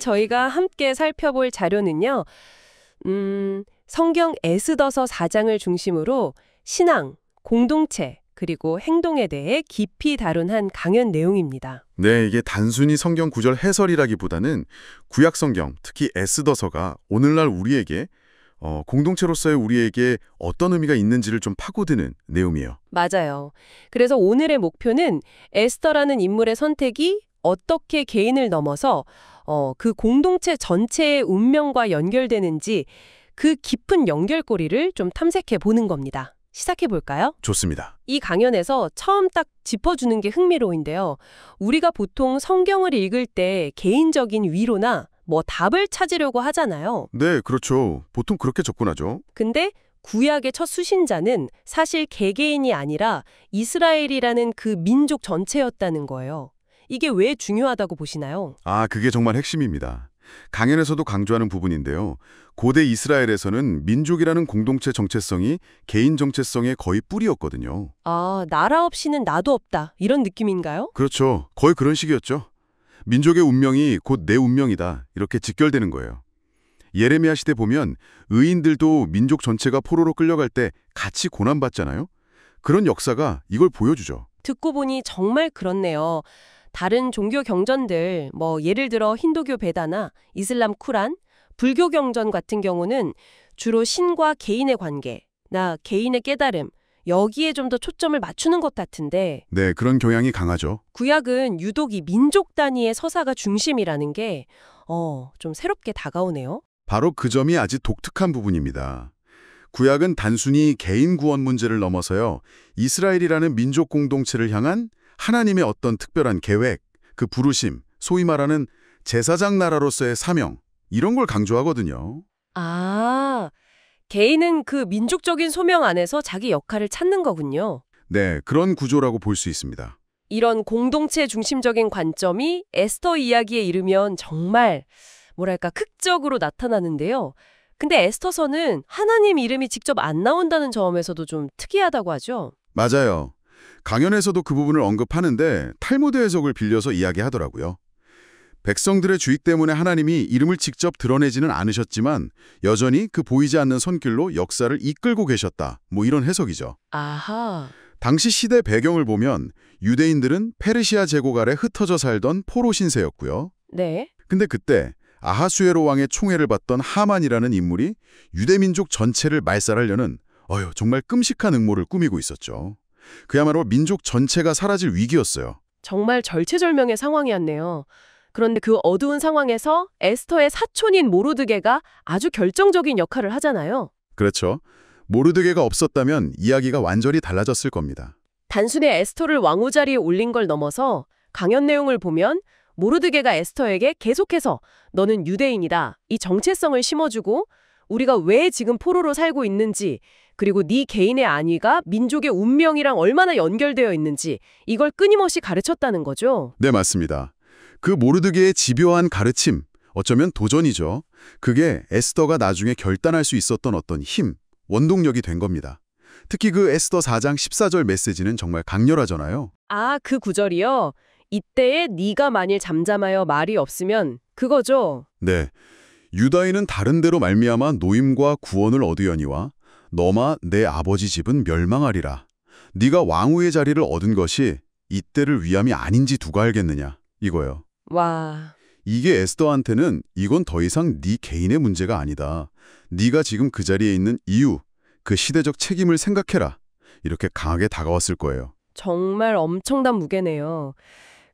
저희가 함께 살펴볼 자료는요. 성경 에스더서 4장을 중심으로 신앙, 공동체, 그리고 행동에 대해 깊이 다룬 한 강연 내용입니다. 네, 이게 단순히 성경 구절 해설이라기보다는 구약 성경, 특히 에스더서가 오늘날 우리에게 공동체로서의 우리에게 어떤 의미가 있는지를 좀 파고드는 내용이에요. 맞아요. 그래서 오늘의 목표는 에스더라는 인물의 선택이 어떻게 개인을 넘어서 그 공동체 전체의 운명과 연결되는지 그 깊은 연결고리를 좀 탐색해 보는 겁니다. 시작해 볼까요? 좋습니다. 이 강연에서 처음 딱 짚어주는 게 흥미로운데요. 우리가 보통 성경을 읽을 때 개인적인 위로나 답을 찾으려고 하잖아요. 네, 그렇죠. 보통 그렇게 접근하죠. 근데 구약의 첫 수신자는 사실 개개인이 아니라 이스라엘이라는 그 민족 전체였다는 거예요. 이게 왜 중요하다고 보시나요? 그게 정말 핵심입니다. 강연에서도 강조하는 부분인데요. 고대 이스라엘에서는 민족이라는 공동체 정체성이 개인 정체성의 거의 뿌리였거든요. 나라 없이는 나도 없다. 이런 느낌인가요? 그렇죠. 거의 그런 식이었죠. 민족의 운명이 곧 내 운명이다. 이렇게 직결되는 거예요. 예레미야 시대 보면 의인들도 민족 전체가 포로로 끌려갈 때 같이 고난받잖아요. 그런 역사가 이걸 보여주죠. 듣고 보니 정말 그렇네요. 다른 종교 경전들, 예를 들어 힌두교 베다나 이슬람 쿠란, 불교 경전 같은 경우는 주로 신과 개인의 관계, 개인의 깨달음, 여기에 좀 더 초점을 맞추는 것 같은데 네, 그런 경향이 강하죠. 구약은 유독 이 민족 단위의 서사가 중심이라는 게 좀 새롭게 다가오네요. 바로 그 점이 아주 독특한 부분입니다. 구약은 단순히 개인 구원 문제를 넘어서요. 이스라엘이라는 민족 공동체를 향한 하나님의 어떤 특별한 계획, 그 부르심, 소위 말하는 제사장 나라로서의 사명, 이런 걸 강조하거든요. 개인은 그 민족적인 소명 안에서 자기 역할을 찾는 거군요. 네, 그런 구조라고 볼 수 있습니다. 이런 공동체 중심적인 관점이 에스더 이야기에 이르면 정말 극적으로 나타나는데요. 근데 에스더서는 하나님 이름이 직접 안 나온다는 점에서도 좀 특이하다고 하죠. 맞아요. 강연에서도 그 부분을 언급하는데 탈무드 해석을 빌려서 이야기하더라고요. 백성들의 주의 때문에 하나님이 이름을 직접 드러내지는 않으셨지만 여전히 그 보이지 않는 손길로 역사를 이끌고 계셨다. 이런 해석이죠. 아하. 당시 시대 배경을 보면 유대인들은 페르시아 제국 아래 흩어져 살던 포로 신세였고요. 네. 근데 그때 아하수에로 왕의 총애를 받던 하만이라는 인물이 유대민족 전체를 말살하려는 정말 끔찍한 음모를 꾸미고 있었죠. 그야말로 민족 전체가 사라질 위기였어요. 정말 절체절명의 상황이었네요. 그런데 그 어두운 상황에서 에스더의 사촌인 모르드게가 아주 결정적인 역할을 하잖아요. 그렇죠. 모르드게가 없었다면 이야기가 완전히 달라졌을 겁니다. 단순히 에스더를 왕후 자리에 올린 걸 넘어서 강연 내용을 보면 모르드게가 에스더에게 계속해서 너는 유대인이다. 이 정체성을 심어주고 우리가 왜 지금 포로로 살고 있는지 그리고 네 개인의 안위가 민족의 운명이랑 얼마나 연결되어 있는지 이걸 끊임없이 가르쳤다는 거죠. 네, 맞습니다. 그 모르드게의 집요한 가르침, 어쩌면 도전이죠. 그게 에스더가 나중에 결단할 수 있었던 어떤 힘, 원동력이 된 겁니다. 특히 그 에스더 4장 14절 메시지는 정말 강렬하잖아요. 그 구절이요? 이때에 네가 만일 잠잠하여 말이 없으면 그거죠? 네. 유다인은 다른 데로 말미암아 노임과 구원을 얻으려니와 너마 내 아버지 집은 멸망하리라. 네가 왕후의 자리를 얻은 것이 이때를 위함이 아닌지 누가 알겠느냐. 이거요. 와. 이게 에스더한테는 이건 더 이상 네 개인의 문제가 아니다. 네가 지금 그 자리에 있는 이유, 그 시대적 책임을 생각해라. 이렇게 강하게 다가왔을 거예요. 정말 엄청난 무게네요.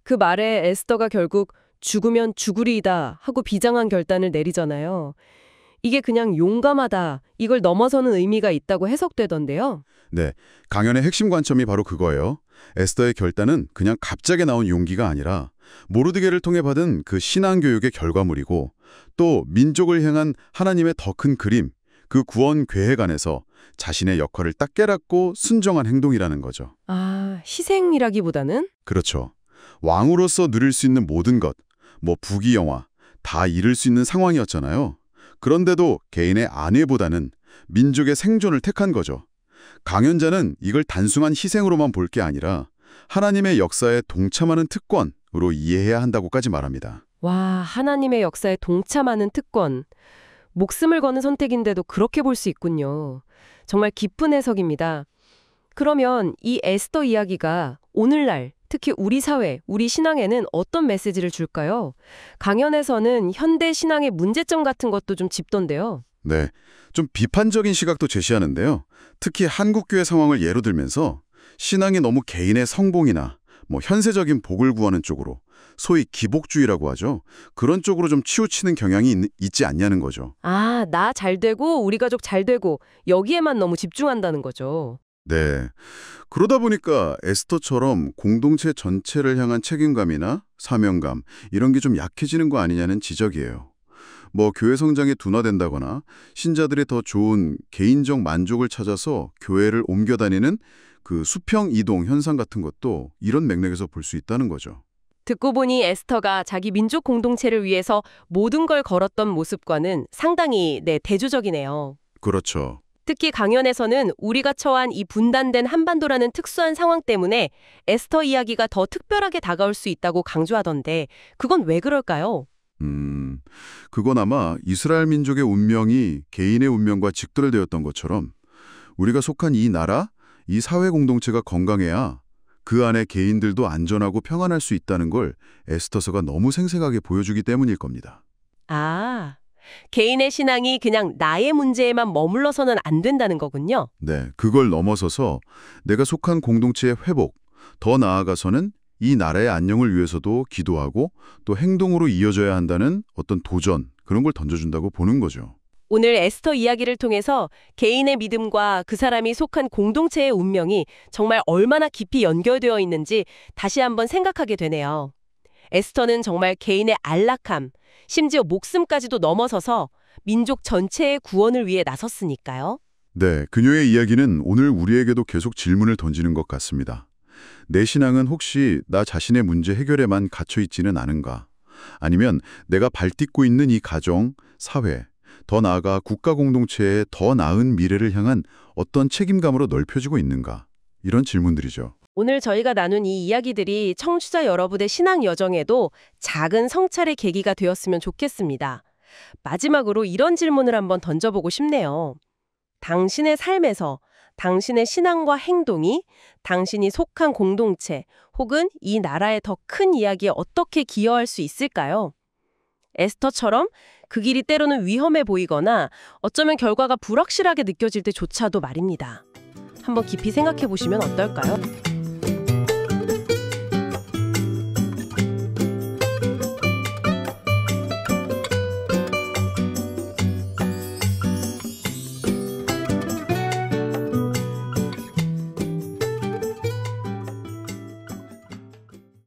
그 말에 에스더가 결국 죽으면 죽으리이다 하고 비장한 결단을 내리잖아요. 이게 그냥 용감하다, 이걸 넘어서는 의미가 있다고 해석되던데요. 네, 강연의 핵심 관점이 바로 그거예요. 에스더의 결단은 그냥 갑자기 나온 용기가 아니라 모르드게를 통해 받은 그 신앙교육의 결과물이고 또 민족을 향한 하나님의 더 큰 그림, 그 구원 계획 안에서 자신의 역할을 딱 깨닫고 순종한 행동이라는 거죠. 희생이라기보다는? 그렇죠. 왕으로서 누릴 수 있는 모든 것, 부귀영화, 다 잃을 수 있는 상황이었잖아요. 그런데도 개인의 안위보다는 민족의 생존을 택한 거죠. 강연자는 이걸 단순한 희생으로만 볼 게 아니라 하나님의 역사에 동참하는 특권으로 이해해야 한다고까지 말합니다. 와, 하나님의 역사에 동참하는 특권. 목숨을 거는 선택인데도 그렇게 볼 수 있군요. 정말 깊은 해석입니다. 그러면 이 에스더 이야기가 오늘날 특히 우리 사회, 우리 신앙에는 어떤 메시지를 줄까요? 강연에서는 현대 신앙의 문제점 같은 것도 좀 짚던데요. 네, 좀 비판적인 시각도 제시하는데요. 특히 한국교회 상황을 예로 들면서 신앙이 너무 개인의 성봉이나 현세적인 복을 구하는 쪽으로 소위 기복주의라고 하죠. 그런 쪽으로 좀 치우치는 경향이 있지 않냐는 거죠. 아, 나 잘 되고 우리 가족 잘 되고 여기에만 너무 집중한다는 거죠. 네. 그러다 보니까 에스더처럼 공동체 전체를 향한 책임감이나 사명감 이런 게 좀 약해지는 거 아니냐는 지적이에요. 교회 성장이 둔화된다거나 신자들이 더 좋은 개인적 만족을 찾아서 교회를 옮겨 다니는 그 수평 이동 현상 같은 것도 이런 맥락에서 볼 수 있다는 거죠. 듣고 보니 에스터가 자기 민족 공동체를 위해서 모든 걸 걸었던 모습과는 상당히 대조적이네요. 그렇죠. 특히 강연에서는 우리가 처한 이 분단된 한반도라는 특수한 상황 때문에 에스터 이야기가 더 특별하게 다가올 수 있다고 강조하던데 그건 왜 그럴까요? 그건 아마 이스라엘 민족의 운명이 개인의 운명과 직결되었던 것처럼 우리가 속한 이 나라, 이 사회 공동체가 건강해야 그 안에 개인들도 안전하고 평안할 수 있다는 걸 에스더서가 너무 생생하게 보여주기 때문일 겁니다. 아, 개인의 신앙이 그냥 나의 문제에만 머물러서는 안 된다는 거군요. 네, 그걸 넘어서서 내가 속한 공동체의 회복, 더 나아가서는 이 나라의 안녕을 위해서도 기도하고 또 행동으로 이어져야 한다는 어떤 도전, 그런 걸 던져준다고 보는 거죠. 오늘 에스터 이야기를 통해서 개인의 믿음과 그 사람이 속한 공동체의 운명이 정말 얼마나 깊이 연결되어 있는지 다시 한번 생각하게 되네요. 에스터는 정말 개인의 안락함, 심지어 목숨까지도 넘어서서 민족 전체의 구원을 위해 나섰으니까요. 네, 그녀의 이야기는 오늘 우리에게도 계속 질문을 던지는 것 같습니다. 내 신앙은 혹시 나 자신의 문제 해결에만 갇혀 있지는 않은가? 아니면 내가 발딛고 있는 이 가정, 사회, 더 나아가 국가 공동체의 더 나은 미래를 향한 어떤 책임감으로 넓혀지고 있는가? 이런 질문들이죠. 오늘 저희가 나눈 이 이야기들이 청취자 여러분의 신앙 여정에도 작은 성찰의 계기가 되었으면 좋겠습니다. 마지막으로 이런 질문을 한번 던져보고 싶네요. 당신의 삶에서 당신의 신앙과 행동이 당신이 속한 공동체 혹은 이 나라의 더 큰 이야기에 어떻게 기여할 수 있을까요? 에스터처럼 그 길이 때로는 위험해 보이거나 어쩌면 결과가 불확실하게 느껴질 때조차도 말입니다. 한번 깊이 생각해 보시면 어떨까요?